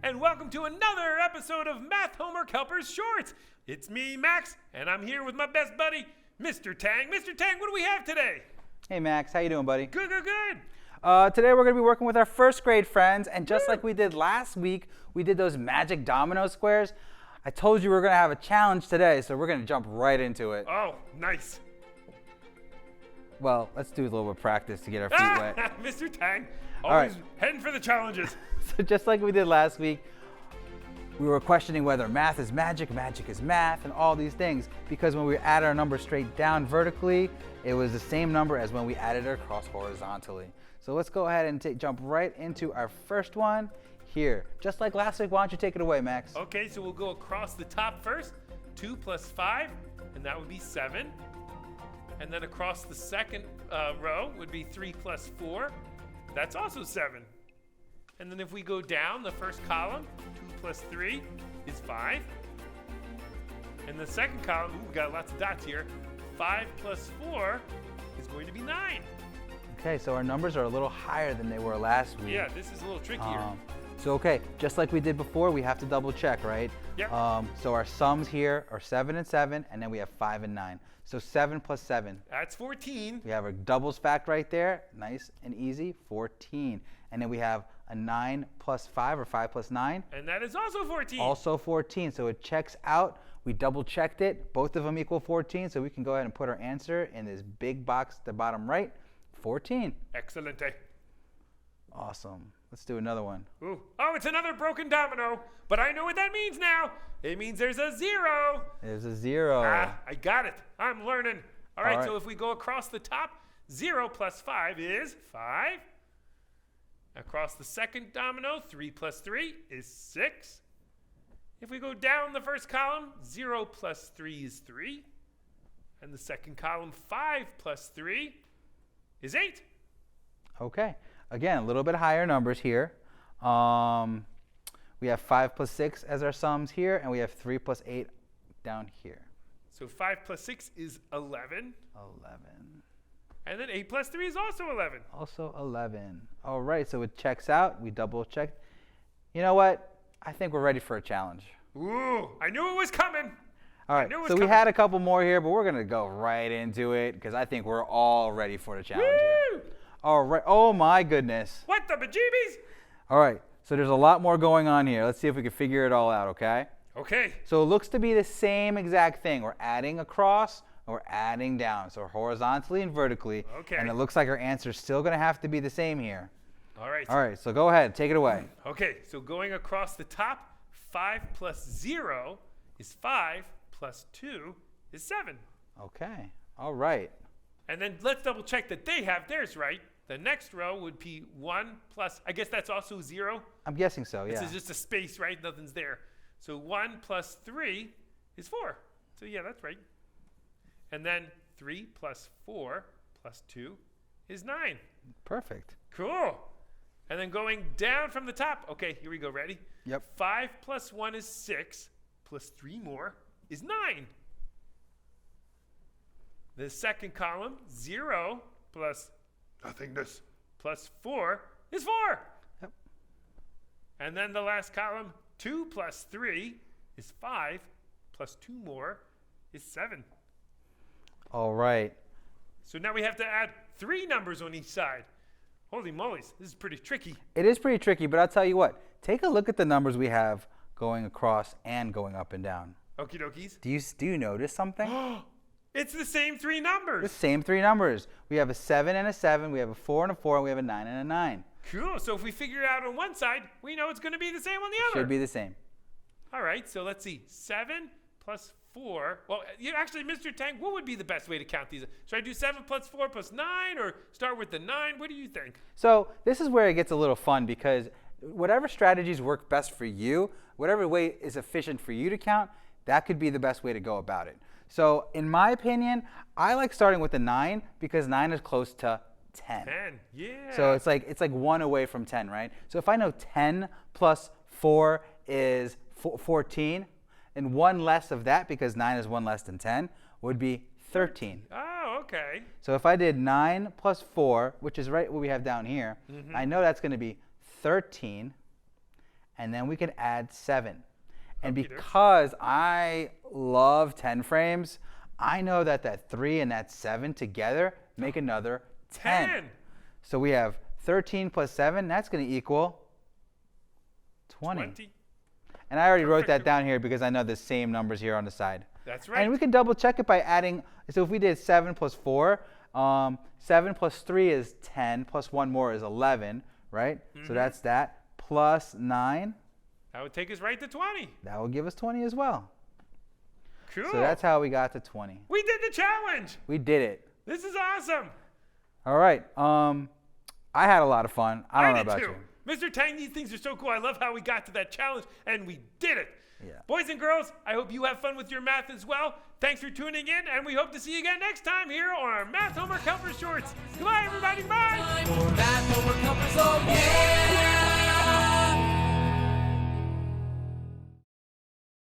and welcome to another episode of Math Homework Helpers Shorts. It's me, Max, and I'm here with my best buddy, Mr. Teng. Mr. Teng, what do we have today? Hey, Max. How you doing, buddy? Good, good, good. Today we're going to be working with our first grade friends, and just like we did last week, we did those magic domino squares. I told you we were going to have a challenge today, so we're going to jump right into it. Oh, nice. Well, let's do a little bit of practice to get our feet wet. Mr. Teng, All always right. heading for the challenges. So just like we did last week, we were questioning whether math is magic, magic is math, and all these things, because when we added our number straight down vertically, it was the same number as when we added it across horizontally. So let's go ahead and jump right into our first one here. Just like last week, why don't you take it away, Max? Okay, so we'll go across the top first. 2 plus 5, and that would be 7. And then across the second row would be 3 plus 4. That's also 7. And then if we go down the first column, 2 plus 3 is 5. And the second column, ooh, we got lots of dots here. 5 plus 4 is going to be 9. Okay, so our numbers are a little higher than they were last week. Yeah, this is a little trickier. Okay, just like we did before, we have to double check, right? Yep. So our sums here are 7 and 7, and then we have 5 and 9. So 7 plus 7. That's 14. We have our doubles fact right there. Nice and easy, 14. And then we have a 9 plus 5, or 5 plus 9. And that is also 14. Also 14, so it checks out. We double checked it. Both of them equal 14, so we can go ahead and put our answer in this big box at the bottom right, 14. Excelente. Awesome. Let's do another one. Ooh. Oh, it's another broken domino, but I know what that means now. It means there's a 0. There's a 0. Ah, I got it. I'm learning. All right, right. so if we go across the top, 0 plus 5 is 5. Across the second domino, 3 plus 3 is 6. If we go down the first column, 0 plus 3 is 3. And the second column, 5 plus 3 is 8. Okay. Again, a little bit higher numbers here. We have 5 plus 6 as our sums here, and we have 3 plus 8 down here. So 5 plus 6 is 11. 11. And then 8 plus 3 is also 11. Also 11. All right, so it checks out. We double checked. You know what? I think we're ready for a challenge. Ooh, I knew it was coming. All right, so we had a couple more here, but we're going to go right into it because I think we're all ready for the challenge here. All right. Oh, my goodness. What the bejeebies? All right, so there's a lot more going on here. Let's see if we can figure it all out, okay? Okay. So it looks to be the same exact thing. We're adding across, and we're adding down. So horizontally and vertically. Okay. And it looks like our answer is still going to have to be the same here. All right. All right, so go ahead. Take it away. Okay, so going across the top, 5 plus 0 is 5 plus 2 is 7. Okay. All right. And then let's double check that they have theirs right. The next row would be 1 plus, I guess that's also 0. I'm guessing so, yeah. This is just a space, right? Nothing's there. So 1 plus 3 is 4. So yeah, that's right. And then 3 plus 4 plus 2 is 9. Perfect. Cool. And then going down from the top. Okay, here we go. Ready? Yep. 5 plus 1 is 6. Plus 3 more is 9. The second column, 0 plus nothingness plus 4 is 4. Yep. And then the last column, 2 plus 3 is 5. Plus 2 more is 7. All right. So now we have to add 3 numbers on each side. Holy mollies, this is pretty tricky. It is pretty tricky, but I'll tell you what. Take a look at the numbers we have going across and going up and down. Okie dokies. Do you notice something? It's the same 3 numbers. The same 3 numbers. We have a 7 and a 7, we have a 4 and a 4, and we have a 9 and a 9. Cool. So if we figure it out on one side, we know it's going to be the same on the other. Should be the same. All right. So let's see. 7 plus 4. Well, actually, Mr. Teng, what would be the best way to count these? Should I do 7 plus 4 plus 9 or start with the 9? What do you think? So this is where it gets a little fun because whatever strategies work best for you, whatever way is efficient for you to count, that could be the best way to go about it. So in my opinion, I like starting with the 9 because 9 is close to 10. 10, yeah. So it's like 1 away from 10, right? So if I know 10 plus 4 is 14, and 1 less of that, because 9 is 1 less than 10, would be 13. Oh, okay. So if I did 9 plus 4, which is right what we have down here, I know that's going to be 13. and then we can add 7. And Okey-doke. because I love 10 frames, I know that that 3 and that 7 together make another 10. So we have 13 plus 7, that's going to equal 20. And I already wrote that down here because I know the same numbers here on the side. That's right. And we can double check it by adding, so if we did 7 plus 4, 7 plus 3 is 10, plus 1 more is 11, right? So that's that, plus 9. That would take us right to 20. That will give us 20 as well. Cool. So that's how we got to 20. We did the challenge. We did it. This is awesome. All right. I had a lot of fun. I don't know did about too. you. Mr. Tang, these things are so cool. I love how we got to that challenge, and we did it. Yeah. Boys and girls, I hope you have fun with your math as well. Thanks for tuning in, and we hope to see you again next time here on our Math Homework Helper Shorts. Goodbye, everybody. Bye. Time for math homework helper